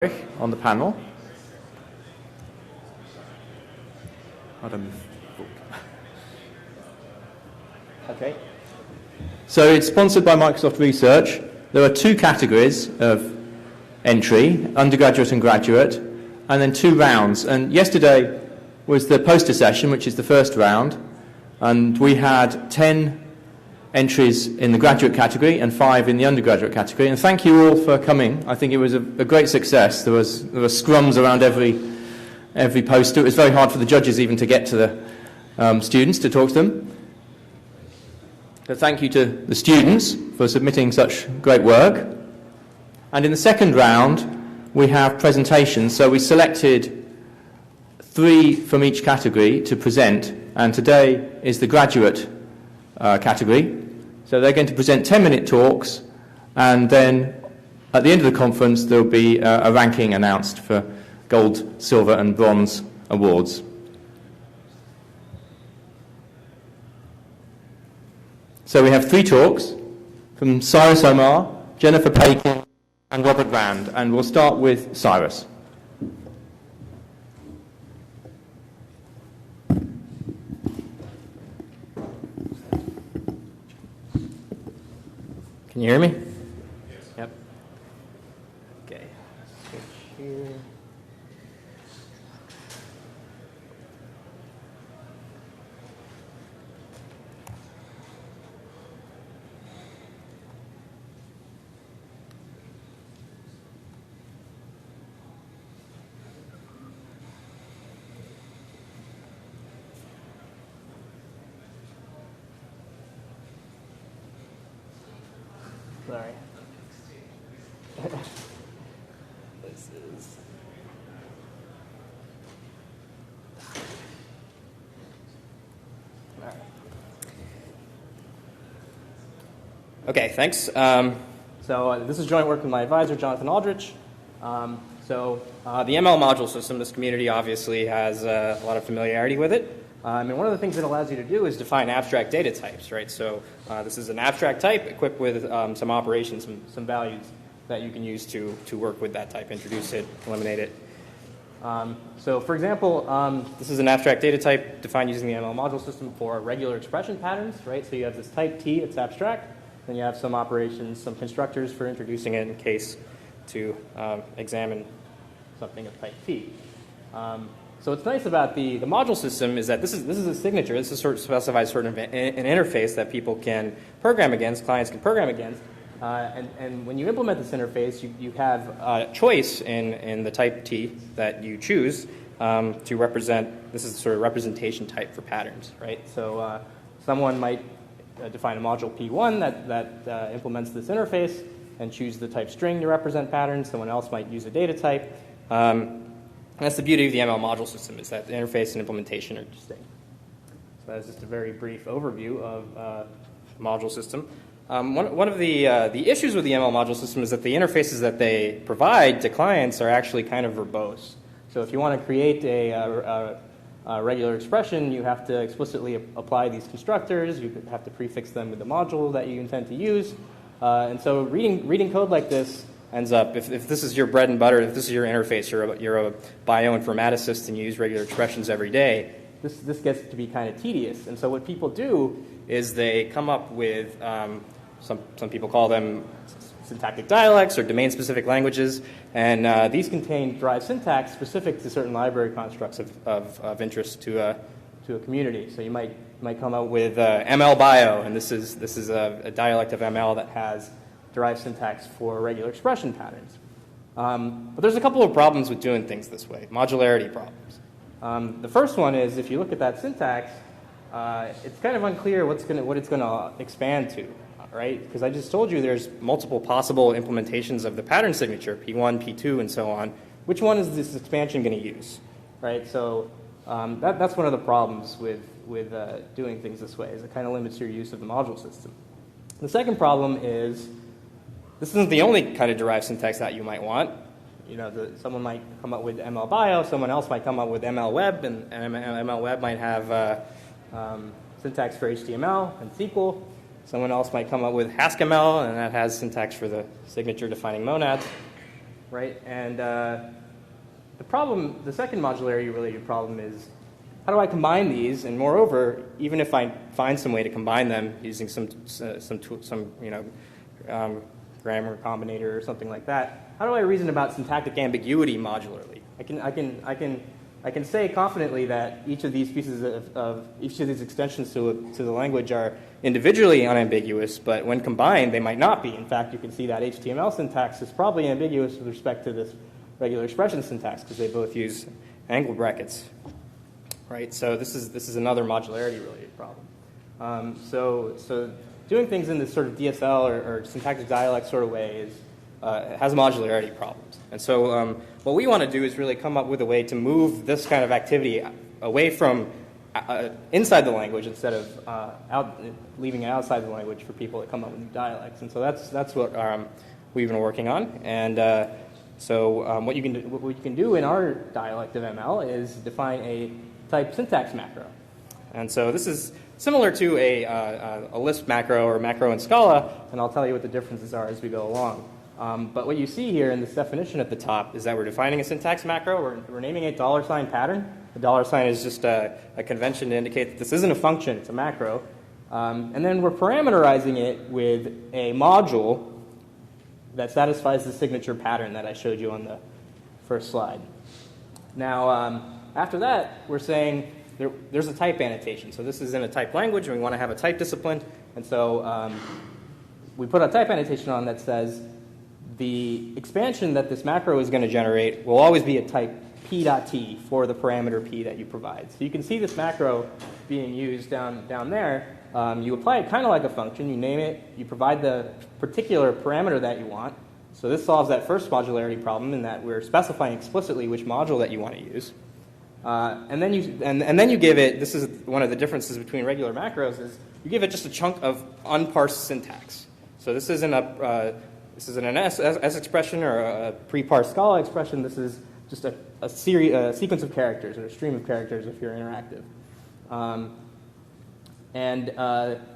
on the panel. Okay. So it's sponsored by Microsoft Research. There are two categories of entry, undergraduate and graduate, and then two rounds. And yesterday was the poster session, which is the first round, and we had 10 entries in the graduate category and 5 in the undergraduate category. And thank you all for coming. I think it was a great success. There were scrums around every poster. It was very hard for the judges even to get to the students to talk to them. So thank you to the students for submitting such great work. And in the second round, we have presentations. So we selected 3 from each category to present, and today is the graduate category. So they're going to present 10-minute talks, and then at the end of the conference there will be a ranking announced for gold, silver and bronze awards. So we have 3 talks from Cyrus Omar, Jennifer Pakin and Robert Rand, and we'll start with Cyrus. Can you hear me? Yes. Yep. Okay. Switch here. Sorry. This is... All right. Okay, thanks. So this is joint work with my advisor, Jonathan Aldrich. The ML module system, this community obviously has a lot of familiarity with it. And one of the things it allows you to do is define abstract data types, right? So this is an abstract type equipped with some operations, some values that you can use to work with that type, introduce it, eliminate it. So for example, this is an abstract data type defined using the ML module system for regular expression patterns, right? So you have this type T, it's abstract. Then you have some operations, some constructors for introducing it in case to examine something of type T. So what's nice about the module system is that this is a signature. This is specifies sort of an interface that people can program against, clients can program against. And when you implement this interface, you have a choice in the type T that you choose to represent. This is sort of representation type for patterns, right? So someone might define a module P1 that implements this interface and choose the type string to represent patterns. Someone else might use a data type. That's the beauty of the ML module system, is that the interface and implementation are distinct. So that's just a very brief overview of the module system. One of the issues with the ML module system is that the interfaces that they provide to clients are actually kind of verbose. So if you want to create a regular expression, you have to explicitly apply these constructors. You have to prefix them with the module that you intend to use. And so reading code like this ends up, if this is your bread and butter, if this is your interface, you're a bioinformaticist and you use regular expressions every day, this gets to be kind of tedious. And so what people do is they come up with, some people call them syntactic dialects or domain-specific languages, and these contain derived syntax specific to certain library constructs of interest to a community. So you might come up with ML bio, and this is a dialect of ML that has derived syntax for regular expression patterns. But there's a couple of problems with doing things this way, modularity problems. The first one is, if you look at that syntax, it's kind of unclear what it's going to expand to, right? Because I just told you there's multiple possible implementations of the pattern signature, P1, P2, and so on. Which one is this expansion going to use, right? So that's one of the problems with doing things this way, is it kind of limits your use of the module system. The second problem is, this isn't the only kind of derived syntax that you might want. You know, someone might come up with ML bio, someone else might come up with ML web, and ML web might have syntax for HTML and SQL. Someone else might come up with HaskML, and that has syntax for the signature defining monads. right? And the problem, the second modularity related problem is, how do I combine these? And moreover, even if I find some way to combine them using some grammar combinator or something like that, how do I reason about syntactic ambiguity modularly? I can say confidently that each of these pieces of each of these extensions to the language are individually unambiguous, but when combined, they might not be. In fact, you can see that HTML syntax is probably ambiguous with respect to this regular expression syntax because they both use angle brackets, right? So this is another modularity-related problem. So doing things in this sort of DSL or syntactic dialect sort of way has modularity problems. And so what we want to do is really come up with a way to move this kind of activity away from inside the language instead of leaving it outside the language for people that come up with new dialects. And so that's what we've been working on. And so what you can do in our dialect of ML is define a type syntax macro. And so this is similar to a Lisp macro or macro in Scala, and I'll tell you what the differences are as we go along. But what you see here in this definition at the top is that we're defining a syntax macro. We're naming it $sign pattern. The $sign is just a convention to indicate that this isn't a function, it's a macro. And then we're parameterizing it with a module that satisfies the signature pattern that I showed you on the first slide. Now, after that, we're saying there's a type annotation. So this is in a type language, and we want to have a type discipline. And so we put a type annotation on that says the expansion that this macro is going to generate will always be a type p.t for the parameter p that you provide. So you can see this macro being used down there. You apply it kind of like a function. You name it. You provide the particular parameter that you want. So this solves that first modularity problem in that we're specifying explicitly which module that you want to use. And then you give it, this is one of the differences between regular macros, is you give it just a chunk of unparsed syntax. So this isn't an S expression or a pre-parsed Scala expression. This is just a sequence of characters or a stream of characters if you're interactive.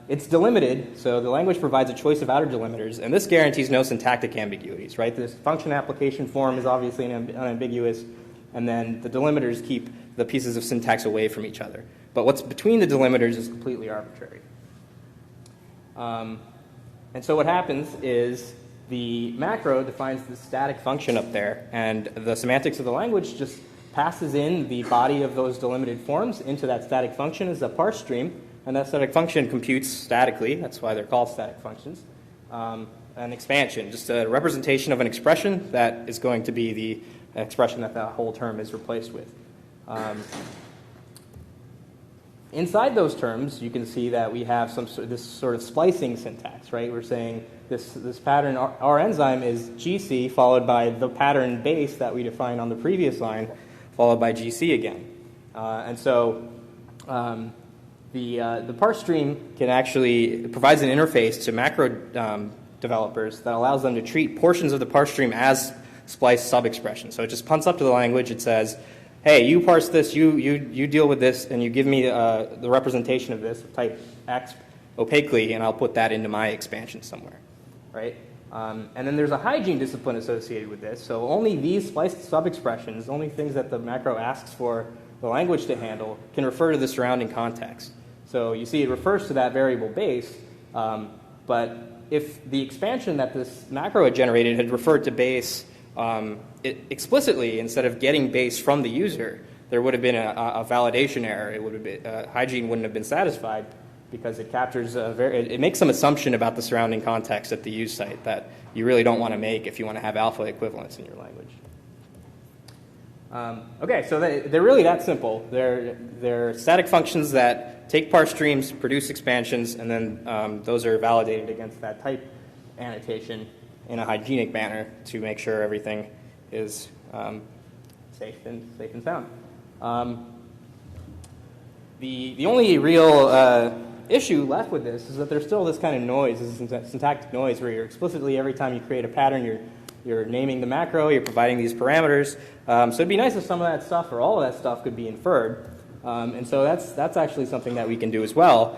It's delimited, so the language provides a choice of outer delimiters, and this guarantees no syntactic ambiguities, right? This function application form is obviously unambiguous, and then the delimiters keep the pieces of syntax away from each other. But what's between the delimiters is completely arbitrary. And so what happens is the macro defines the static function up there, and the semantics of the language just passes in the body of those delimited forms into that static function as a parse stream, and that static function computes statically. That's why they're called static functions. An expansion, just a representation of an expression that is going to be the expression that the whole term is replaced with. Inside those terms, you can see that we have this sort of splicing syntax, right? We're saying this pattern, our enzyme is GC followed by the pattern base that we defined on the previous line, followed by GC again. And so the parse stream provides an interface to macro developers that allows them to treat portions of the parse stream as spliced sub-expressions. So it just punts up to the language. It says, hey, you parse this, you deal with this, and you give me the representation of this of type X opaquely, and I'll put that into my expansion somewhere, right? And then there's a hygiene discipline associated with this. So only these spliced sub-expressions, only things that the macro asks for the language to handle, can refer to the surrounding context. So you see it refers to that variable base, but if the expansion that this macro had generated had referred to base explicitly instead of getting base from the user, there would have been a validation error. It would have been, hygiene wouldn't have been satisfied because it captures it makes some assumption about the surrounding context at the use site that you really don't want to make if you want to have alpha equivalence in your language. Okay, so they're really that simple. They're static functions that take parse streams, produce expansions, and then those are validated against that type annotation in a hygienic manner to make sure everything is safe and sound. The only real issue left with this is that there's still this kind of noise, this syntactic noise, where you're explicitly, every time you create a pattern, you're naming the macro, you're providing these parameters. So it'd be nice if some of that stuff or all of that stuff could be inferred. And so that's actually something that we can do as well.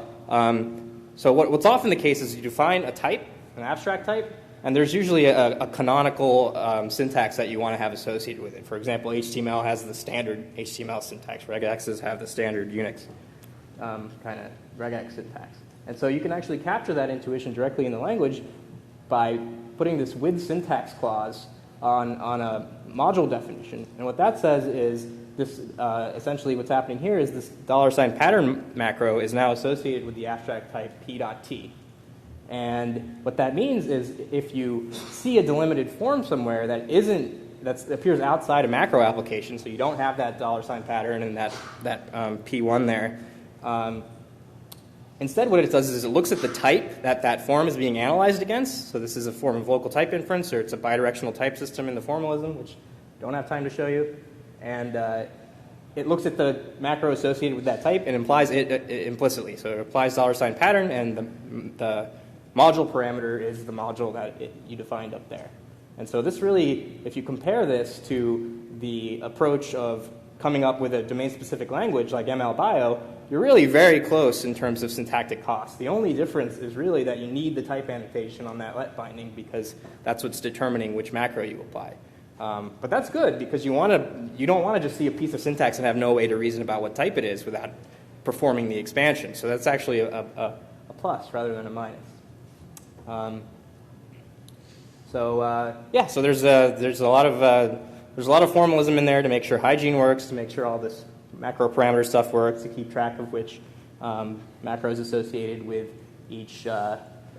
So what's often the case is you define a type, an abstract type, And there's usually a canonical syntax that you want to have associated with it. For example, HTML has the standard HTML syntax. Regexes have the standard Unix kind of regex syntax. And so you can actually capture that intuition directly in the language by putting this with syntax clause on a module definition. And what that says is this, essentially what's happening here is this $pattern macro is now associated with the abstract type p.t. And what that means is if you see a delimited form somewhere that appears outside a macro application, so you don't have that $pattern and that P1 there, instead what it does is it looks at the type that form is being analyzed against. So this is a form of local type inference, or it's a bidirectional type system in the formalism, which I don't have time to show you. And it looks at the macro associated with that type and implies it implicitly. So it applies $pattern, and the module parameter is the module that you defined up there. And so this really, if you compare this to the approach of coming up with a domain-specific language like ML-Bio, you're really very close in terms of syntactic cost. The only difference is really that you need the type annotation on that let binding because that's what's determining which macro you apply. But that's good because you don't want to just see a piece of syntax and have no way to reason about what type it is without performing the expansion. So that's actually a plus rather than a minus. So there's a lot of formalism in there to make sure hygiene works, to make sure all this macro parameter stuff works, to keep track of which macro is associated with each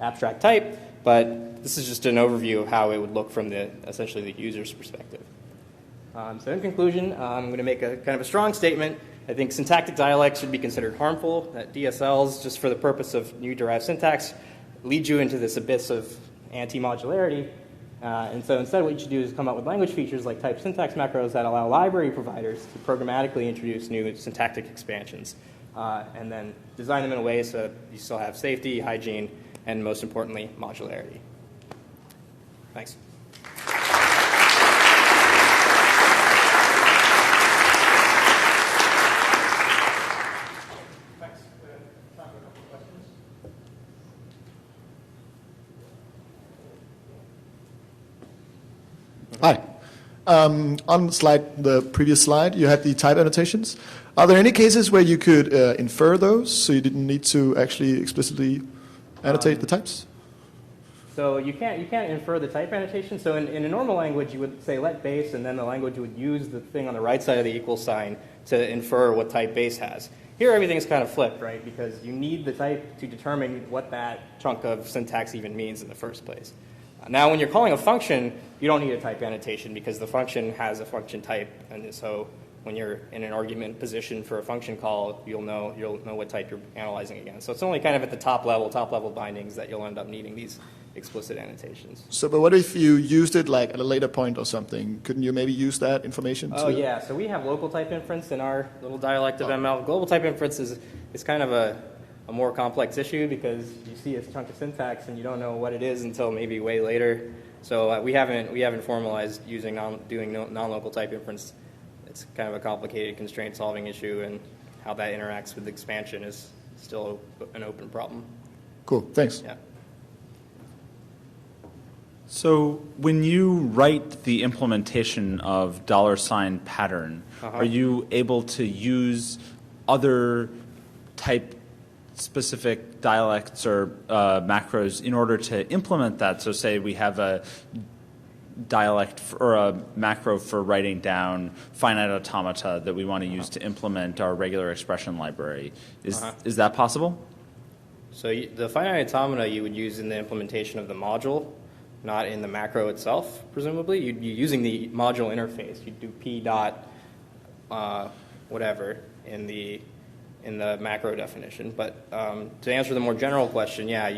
abstract type. But this is just an overview of how it would look from essentially the user's perspective. So in conclusion, I'm going to make a kind of a strong statement. I think syntactic dialects should be considered harmful. That DSLs, just for the purpose of new derived syntax, lead you into this abyss of anti-modularity. And so instead what you should do is come up with language features like type syntax macros that allow library providers to programmatically introduce new syntactic expansions and then design them in a way so that you still have safety, hygiene, and most importantly, modularity. Thanks. Hi. On the previous slide, you had the type annotations. Are there any cases where you could infer those, so you didn't need to actually explicitly annotate the types? So you can't infer the type annotation. So in a normal language, you would say let base, and then the language would use the thing on the right side of the equal sign to infer what type base has. Here, everything's kind of flipped, right? Because you need the type to determine what that chunk of syntax even means in the first place. Now, when you're calling a function, you don't need a type annotation because the function has a function type, and so when you're in an argument position for a function call, you'll know what type you're analyzing against. So it's only kind of at the top level bindings that you'll end up needing these explicit annotations. So, but what if you used it like at a later point or something? Couldn't you maybe use that information? Oh yeah, so we have local type inference in our little dialect of ML. Global type inference is kind of a more complex issue because you see a chunk of syntax and you don't know what it is until maybe way later. So we haven't formalized doing non-local type inference. It's kind of a complicated constraint solving issue, and how that interacts with expansion is still an open problem. Cool, thanks. Yeah. So when you write the implementation of $pattern, are you able to use other type specific dialects or macros in order to implement that? So say we have a dialect or a macro for writing down finite automata that we want to use to implement our regular expression library. Is that possible? So the finite automata you would use in the implementation of the module, not in the macro itself, presumably. You'd be using the module interface. You'd do p dot whatever in the macro definition. But to answer the more general question, yeah,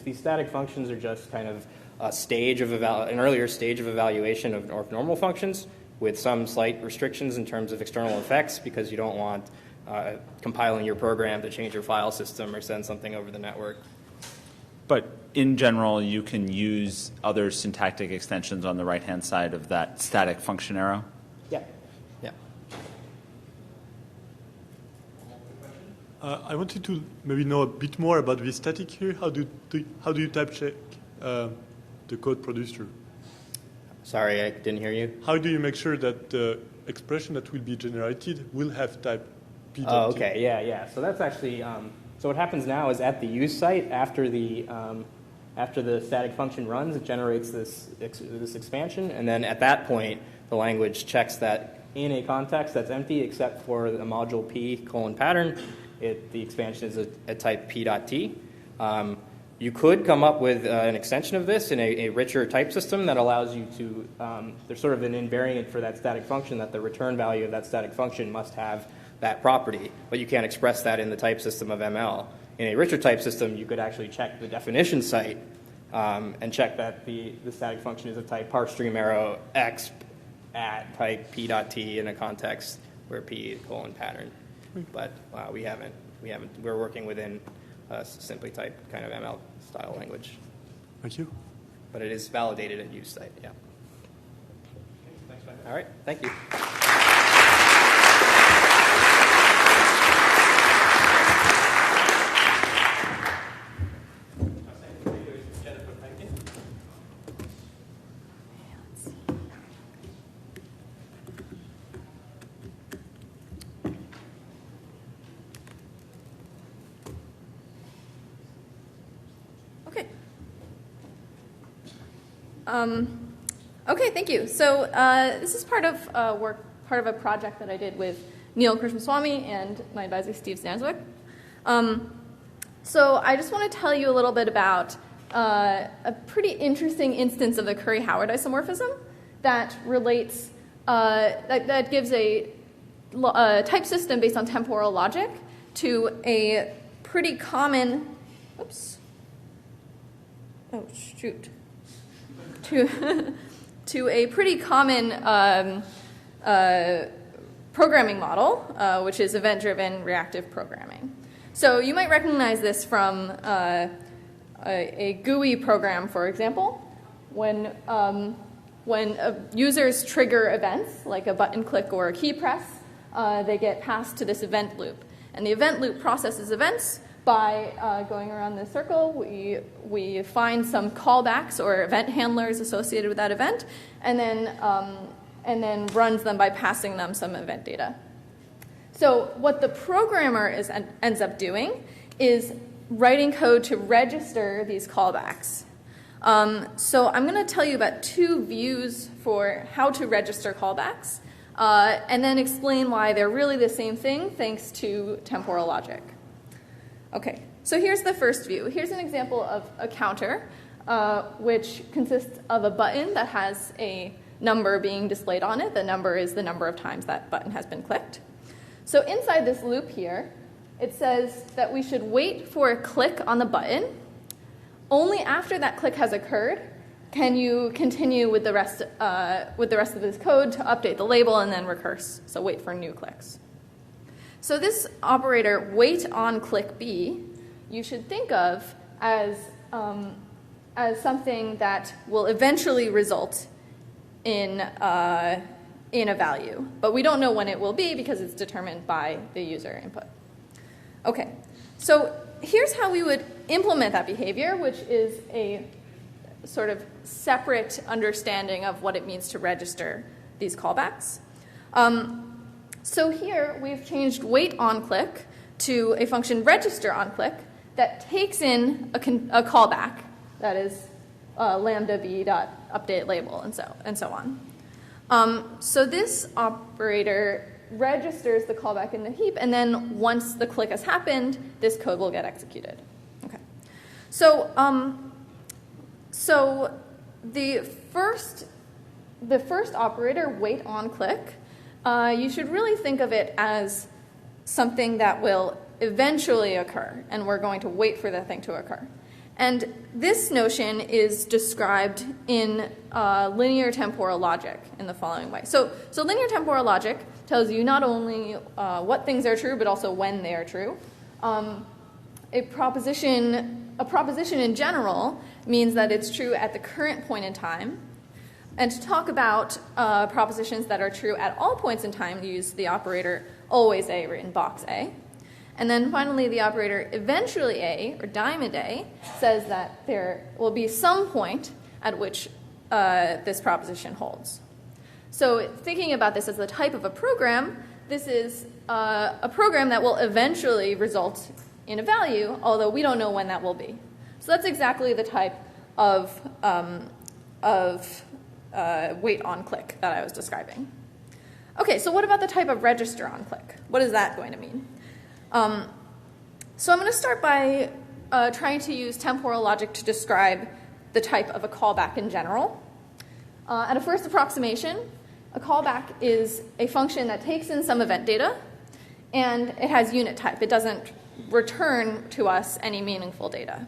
these static functions are just kind of a stage of an earlier stage of evaluation of normal functions with some slight restrictions in terms of external effects because you don't want compiling your program to change your file system or send something over the network. But in general, you can use other syntactic extensions on the right-hand side of that static function arrow? Yeah. Yeah. I wanted to maybe know a bit more about the static here. How do you type check the code producer? Sorry, I didn't hear you. How do you make sure that the expression that will be generated will have type P.T? Oh, okay, yeah. So that's actually, so what happens now is at the use site, after the static function runs, it generates this expansion, and then at that point, the language checks that in a context that's empty except for the module p:\pattern, the expansion is a type p.t. You could come up with an extension of this in a richer type system that allows you to, there's sort of an invariant for that static function that the return value of that static function must have that property, but you can't express that in the type system of ML. In a richer type system, you could actually check the definition site and check that the static function is of type _arrow x at type p.t in a context where p:\pattern. But we haven't. We're working within a simply type kind of ML style language. Thank you. But it is validated at use site. Yeah. Thanks, man. All right. Thank you. Okay, thank you. So this is part of a project that I did with Neil Krishnaswamy and my advisor Steve Stanswick. So I just want to tell you a little bit about a pretty interesting instance of the Curry-Howard isomorphism that relates that gives a type system based on temporal logic to a pretty common. Oops. Oh shoot. To a pretty common programming model, which is event-driven reactive programming. So you might recognize this from a GUI program, for example, when users trigger events, like a button click or a key press, they get passed to this event loop. And the event loop processes events by going around this circle. We find some callbacks or event handlers associated with that event, and then runs them by passing them some event data. So what the programmer ends up doing is writing code to register these callbacks. So I'm going to tell you about two views for how to register callbacks, and then explain why they're really the same thing thanks to temporal logic. Okay, so here's the first view. Here's an example of a counter, which consists of a button that has a number being displayed on it. The number is the number of times that button has been clicked. So inside this loop here, it says that we should wait for a click on the button. Only after that click has occurred can you continue with the rest of this code to update the label and then recurse. So wait for new clicks. So this operator, wait on click B, you should think of as something that will eventually result in a value. But we don't know when it will be because it's determined by the user input. Okay, so here's how we would implement that behavior, which is a sort of separate understanding of what it means to register these callbacks. So here we've changed wait on click to a function register on click that takes in a callback that is lambda b dot update label and so on. So this operator registers the callback in the heap, and then once the click has happened, this code will get executed. Okay. So the first operator, wait on click, you should really think of it as something that will eventually occur, and we're going to wait for the thing to occur. And this notion is described in linear temporal logic in the following way. So linear temporal logic tells you not only what things are true, but also when they are true. A proposition in general means that it's true at the current point in time. And to talk about propositions that are true at all points in time, you use the operator always A written box A. And then finally, the operator eventually A, or diamond A, says that there will be some point at which this proposition holds. So thinking about this as the type of a program, this is a program that will eventually result in a value, although we don't know when that will be. So that's exactly the type of wait on click that I was describing. Okay, so what about the type of register on click? What is that going to mean? So I'm going to start by trying to use temporal logic to describe the type of a callback in general. At a first approximation, a callback is a function that takes in some event data, and it has unit type. It doesn't return to us any meaningful data.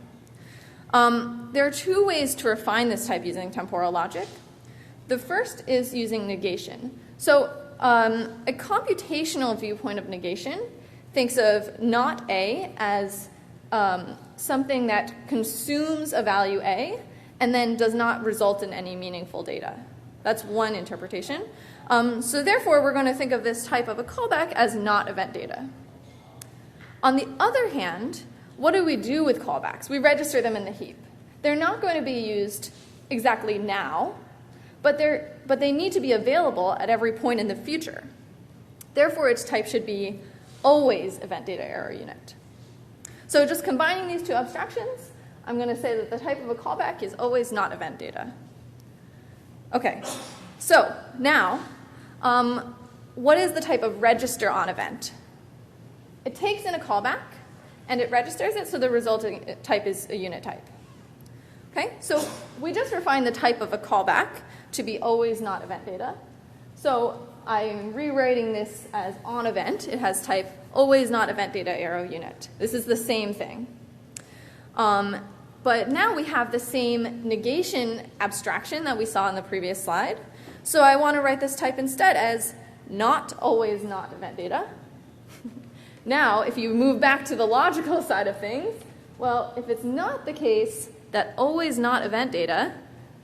There are two ways to refine this type using temporal logic. The first is using negation. So a computational viewpoint of negation thinks of not A as something that consumes a value A and then does not result in any meaningful data. That's one interpretation. So therefore, we're going to think of this type of a callback as not event data. On the other hand, what do we do with callbacks? We register them in the heap. They're not going to be used exactly now, but they need to be available at every point in the future. Therefore, its type should be always event data error unit. So just combining these two abstractions, I'm going to say that the type of a callback is always not event data. Okay, so now, what is the type of register on event? It takes in a callback, and it registers it, so the resulting type is a unit type. Okay, so we just refined the type of a callback to be always not event data. So I'm rewriting this as on event. It has type always not event data arrow unit. This is the same thing. But now we have the same negation abstraction that we saw in the previous slide. So I want to write this type instead as not always not event data. Now, if you move back to the logical side of things, well, if it's not the case that always not event data,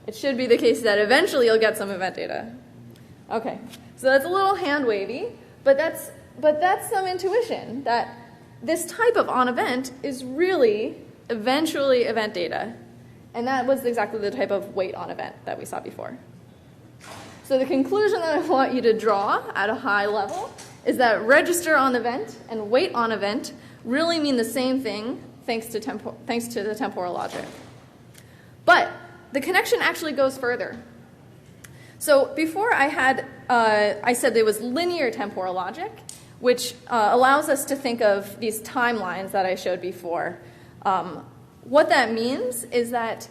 it should be the case that eventually you'll get some event data. Okay, so that's a little hand wavy, but that's some intuition that this type of on event is really eventually event data. And that was exactly the type of wait on event that we saw before. So the conclusion that I want you to draw at a high level is that register on event and wait on event really mean the same thing thanks to the temporal logic. But the connection actually goes further. So before I said there was linear temporal logic, which allows us to think of these timelines that I showed before. What that means is that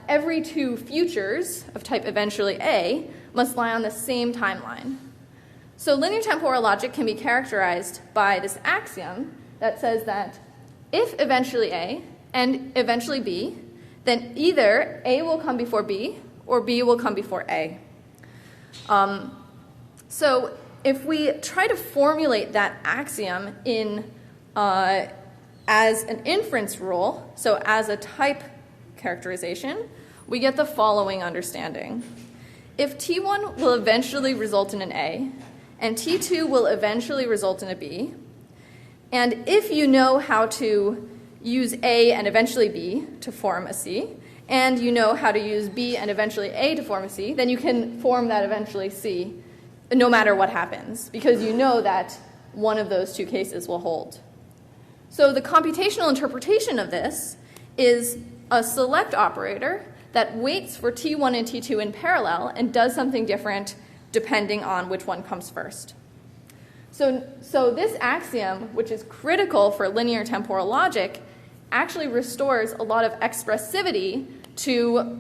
every two futures of type eventually A must lie on the same timeline. So linear temporal logic can be characterized by this axiom that says that if eventually A and eventually B, then either A will come before B or B will come before A. So if we try to formulate that axiom in as an inference rule, so as a type characterization, we get the following understanding. If T1 will eventually result in an A, and T2 will eventually result in a B, and if you know how to use A and eventually B to form a C, and you know how to use B and eventually A to form a C, then you can form that eventually C no matter what happens, because you know that one of those two cases will hold. So the computational interpretation of this is a select operator that waits for T1 and T2 in parallel and does something different depending on which one comes first. So this axiom, which is critical for linear temporal logic, actually restores a lot of expressivity to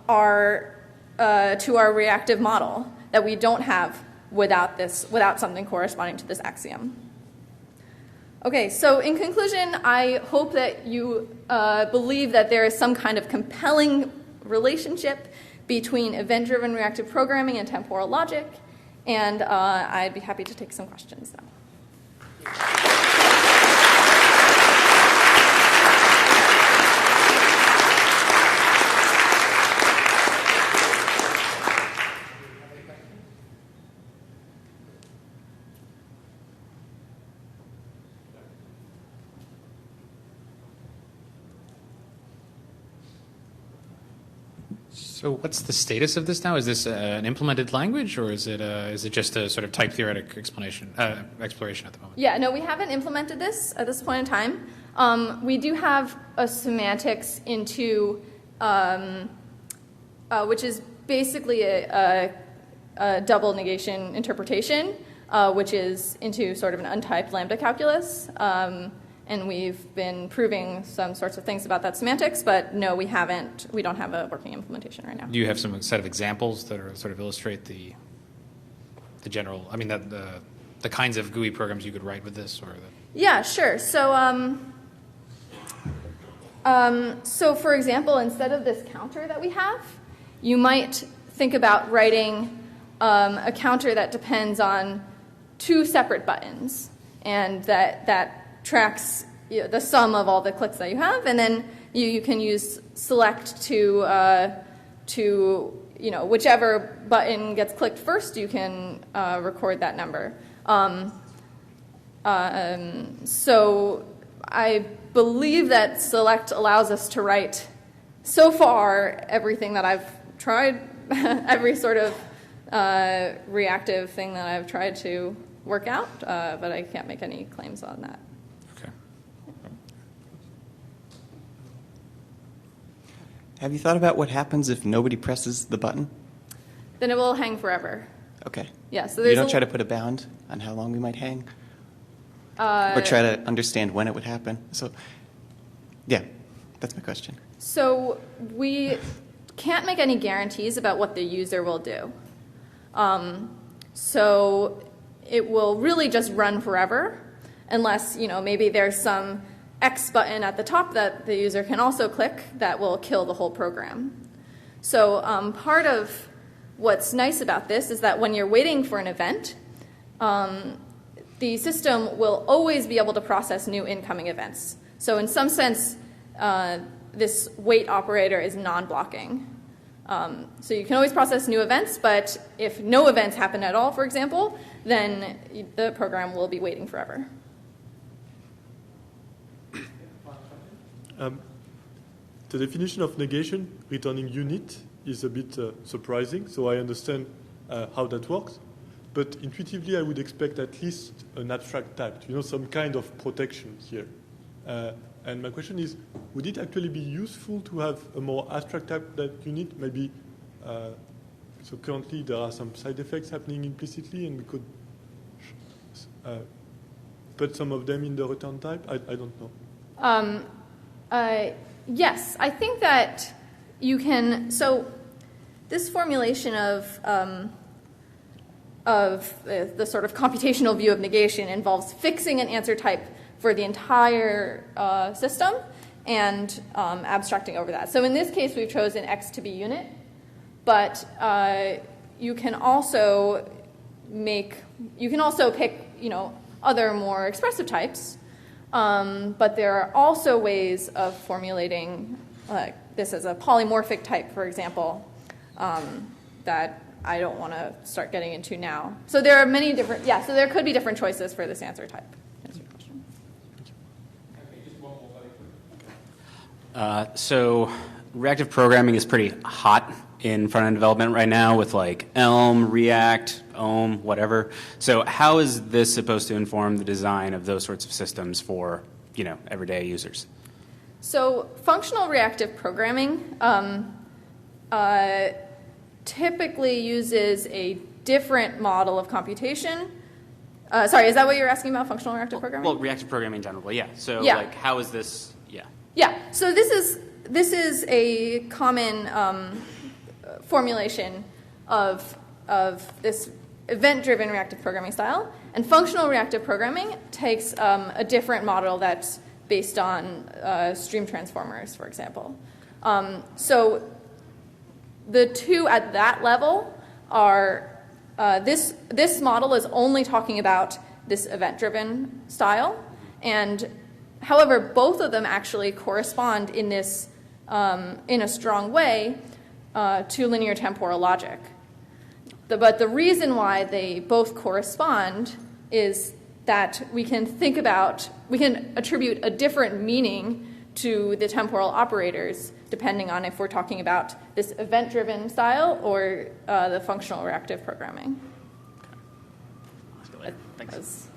our reactive model that we don't have without something corresponding to this axiom. Okay, so in conclusion, I hope that you believe that there is some kind of compelling relationship between event-driven reactive programming and temporal logic, and I'd be happy to take some questions now. So what's the status of this now? Is this an implemented language, or is it just a sort of type theoretic exploration at the moment? Yeah, no, we haven't implemented this at this point in time. We do have a semantics into, which is basically a double negation interpretation, which is into sort of an untyped lambda calculus. And we've been proving some sorts of things about that semantics, but no, we don't have a working implementation right now. Do you have some set of examples that are sort of illustrate the general, I mean, the kinds of GUI programs you could write with this? Yeah, sure. So, so for example, instead of this counter that we have, you might think about writing a counter that depends on two separate buttons, and that tracks the sum of all the clicks that you have, and then you can use select to whichever button gets clicked first, you can record that number. So I believe that select allows us to write, so far, everything that I've tried, every sort of reactive thing that I've tried to work out, but I can't make any claims on that. Okay. Have you thought about what happens if nobody presses the button? Then it will hang forever. Okay. Yeah, so You there's don't try to put a bound on how long we might hang? Or try to understand when it would happen? So, yeah, that's my question. So we can't make any guarantees about what the user will do. So it will really just run forever unless, maybe there's some X button at the top that the user can also click that will kill the whole program. So part of what's nice about this is that when you're waiting for an event, the system will always be able to process new incoming events. So in some sense, this wait operator is non-blocking. So you can always process new events, but if no events happen at all, for example, then the program will be waiting forever. The definition of negation, returning unit, is a bit surprising, so I understand how that works. But intuitively, I would expect at least an abstract type, some kind of protection here. And my question is, would it actually be useful to have a more abstract type that unit? Maybe, so currently there are some side effects happening implicitly, and we could put some of them in the return type? I don't know. Yes, I think that you can. So this formulation of the sort of computational view of negation involves fixing an answer type for the entire system and abstracting over that. So in this case, we've chosen X to be unit, but you can also pick other more expressive types. But there are also ways of formulating this as a polymorphic type, for example, that I don't want to start getting into now. So there are many different, so there could be different choices for this answer type. Answer your question. So reactive programming is pretty hot in front-end development right now with like Elm, React, Ohm, whatever. So how is this supposed to inform the design of those sorts of systems for, everyday users? So functional reactive programming typically uses a different model of computation. Sorry, is that what you're asking about, functional reactive programming? Well, reactive programming generally, yeah. So how is this, Yeah, so this is a common formulation of this event-driven reactive programming style, and functional reactive programming takes a different model that's based on stream transformers, for example. So the two at that level are this model is only talking about this event-driven style, and however, both of them actually correspond in this in a strong way to linear temporal logic. But the reason why they both correspond is that we can attribute a different meaning to the temporal operators, depending on if we're talking about this event-driven style or the functional reactive programming. Thanks.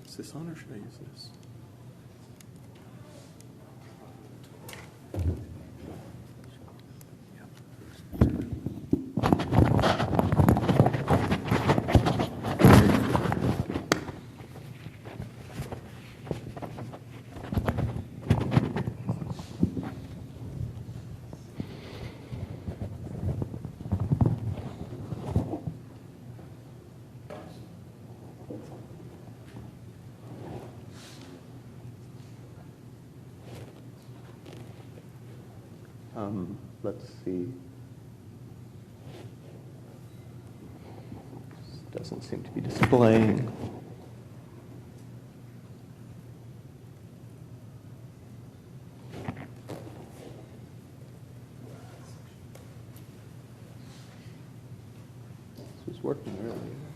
Is this on or should I use this? Let's see. This doesn't seem to be displaying. This was working earlier.